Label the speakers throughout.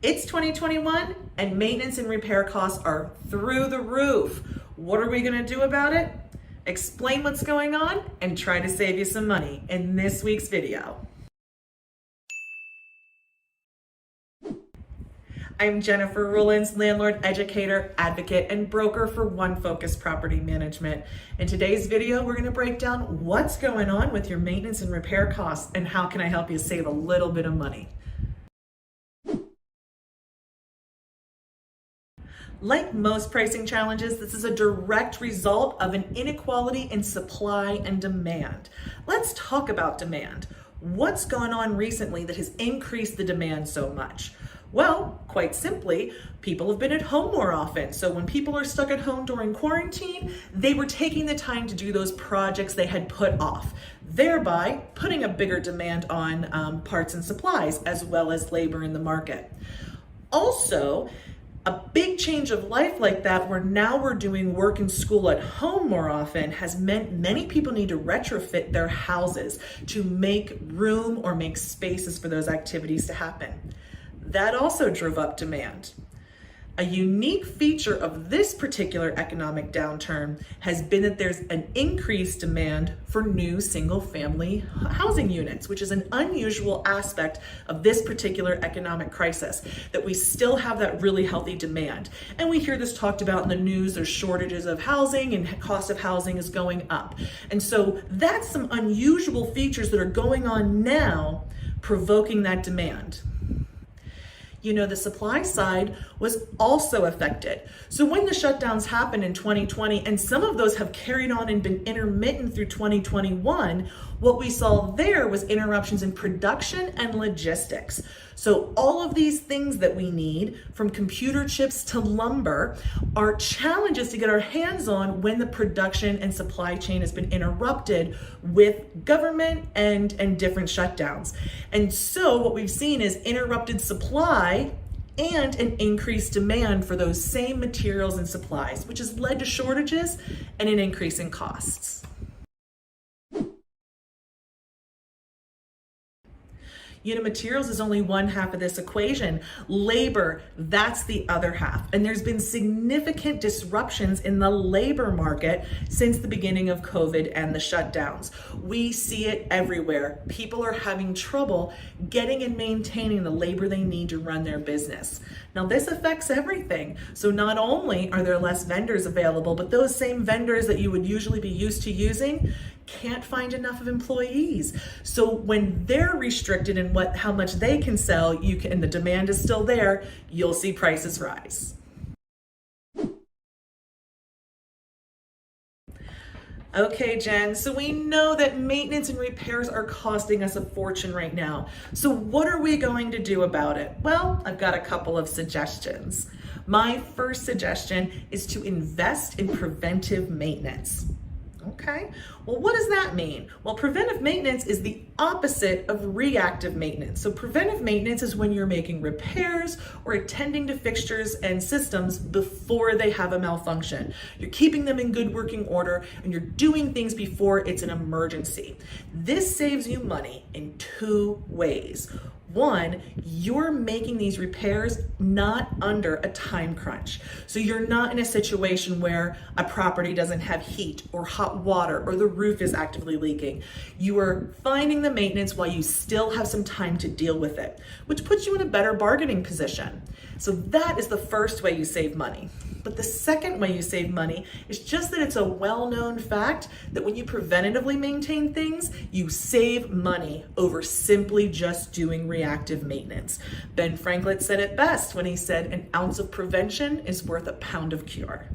Speaker 1: It's 2021 and maintenance and repair costs are through the roof. What are we gonna do about it? Explain what's going on and try to save you some money in this week's video. I'm Jennifer Ruelens, landlord, educator, advocate, and broker for One Focus Property Management. In today's video, we're gonna break down what's going on with your maintenance and repair costs and how can I help you save a little bit of money. Like most pricing challenges, this is a direct result of an inequality in supply and demand. Let's talk about demand. What's gone on recently that has increased the demand so much? Well, quite simply, people have been at home more often. So when people are stuck at home during quarantine, they were taking the time to do those projects they had put off, thereby putting a bigger demand on parts and supplies as well as labor in the market. Also, a big change of life like that, where now we're doing work and school at home more often, has meant many people need to retrofit their houses to make room or make spaces for those activities to happen. That also drove up demand. A unique feature of this particular economic downturn has been that there's an increased demand for new single-family housing units, which is an unusual aspect of this particular economic crisis, that we still have that really healthy demand. And we hear this talked about in the news, there's shortages of housing and cost of housing is going up. And so that's some unusual features that are going on now, provoking that demand. You know, the supply side was also affected. So when the shutdowns happened in 2020, and some of those have carried on and been intermittent through 2021, what we saw there was interruptions in production and logistics. So all of these things that we need, from computer chips to lumber, are challenges to get our hands on when the production and supply chain has been interrupted with government and different shutdowns. And so what we've seen is interrupted supply and an increased demand for those same materials and supplies, which has led to shortages and an increase in costs. You know, materials is only one half of this equation. Labor, that's the other half. And there's been significant disruptions in the labor market since the beginning of COVID and the shutdowns. We see it everywhere. People are having trouble getting and maintaining the labor they need to run their business. Now, this affects everything. So not only are there less vendors available, but those same vendors that you would usually be used to using can't find enough of employees. So when they're restricted in how much they can sell, and the demand is still there, you'll see prices rise. Okay, Jen, so we know that maintenance and repairs are costing us a fortune right now. So what are we going to do about it? Well, I've got a couple of suggestions. My first suggestion is to invest in preventive maintenance. Okay, well, what does that mean? Well, preventive maintenance is the opposite of reactive maintenance. So preventive maintenance is when you're making repairs or attending to fixtures and systems before they have a malfunction. You're keeping them in good working order and you're doing things before it's an emergency. This saves you money in two ways. One, you're making these repairs not under a time crunch. So you're not in a situation where a property doesn't have heat or hot water or the roof is actively leaking. You are finding the maintenance while you still have some time to deal with it, which puts you in a better bargaining position. So that is the first way you save money. But the second way you save money is just that it's a well-known fact that when you preventatively maintain things, you save money over simply just doing reactive maintenance. Ben Franklin said it best when he said, "An ounce of prevention is worth a pound of cure."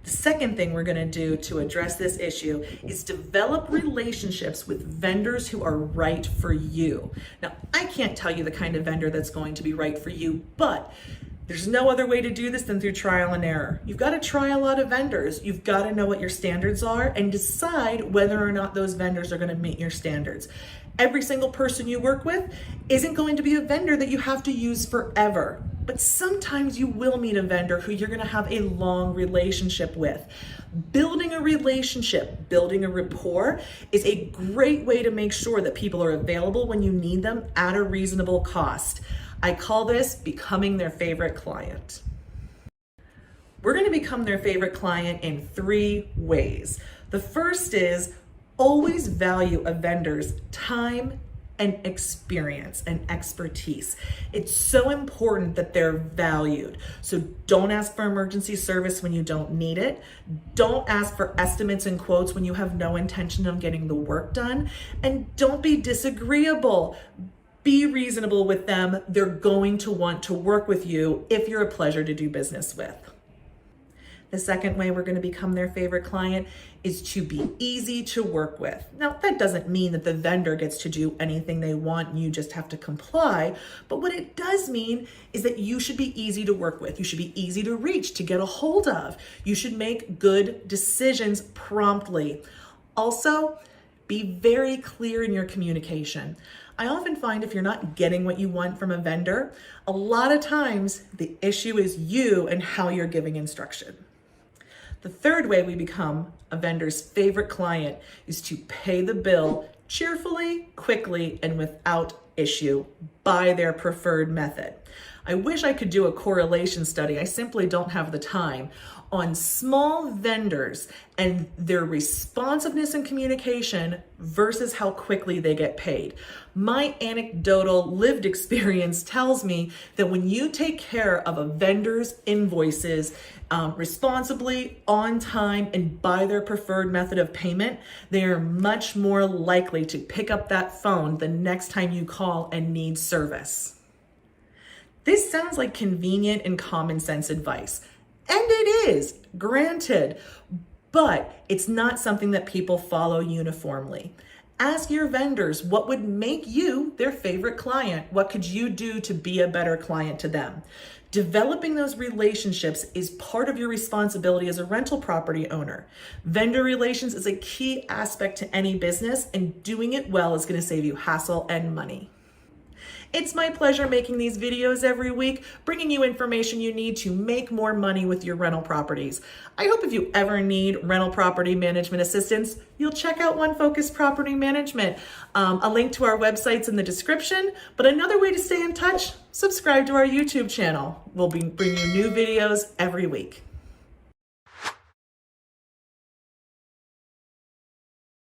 Speaker 1: The second thing we're gonna do to address this issue is develop relationships with vendors who are right for you. Now, I can't tell you the kind of vendor that's going to be right for you, but there's no other way to do this than through trial and error. You've got to try a lot of vendors. You've got to know what your standards are and decide whether or not those vendors are going to meet your standards. Every single person you work with isn't going to be a vendor that you have to use forever. But sometimes you will meet a vendor who you're going to have a long relationship with. Building a relationship, building a rapport is a great way to make sure that people are available when you need them at a reasonable cost. I call this becoming their favorite client. We're going to become their favorite client in 3 ways. The first is always value a vendor's time and experience and expertise. It's so important that they're valued. So don't ask for emergency service when you don't need it. Don't ask for estimates and quotes when you have no intention of getting the work done. And don't be disagreeable. Be reasonable with them. They're going to want to work with you if you're a pleasure to do business with. The second way we're going to become their favorite client is to be easy to work with. Now, that doesn't mean that the vendor gets to do anything they want and you just have to comply. But what it does mean is that you should be easy to work with. You should be easy to reach, to get a hold of. You should make good decisions promptly. Also, be very clear in your communication. I often find if you're not getting what you want from a vendor, a lot of times the issue is you and how you're giving instruction. The third way we become a vendor's favorite client is to pay the bill cheerfully, quickly, and without issue by their preferred method. I wish I could do a correlation study. I simply don't have the time on small vendors and their responsiveness and communication versus how quickly they get paid. My anecdotal lived experience tells me that when you take care of a vendor's invoices responsibly, on time, and by their preferred method of payment, they are much more likely to pick up that phone the next time you call and need service. This sounds like convenient and common sense advice. And it is, granted, but it's not something that people follow uniformly. Ask your vendors what would make you their favorite client. What could you do to be a better client to them? Developing those relationships is part of your responsibility as a rental property owner. Vendor relations is a key aspect to any business, and doing it well is going to save you hassle and money. It's my pleasure making these videos every week, bringing you information you need to make more money with your rental properties. I hope if you ever need rental property management assistance, you'll check out One Focus Property Management. A link to our website's in the description, but another way to stay in touch, subscribe to our YouTube channel. We'll be bringing you new videos every week.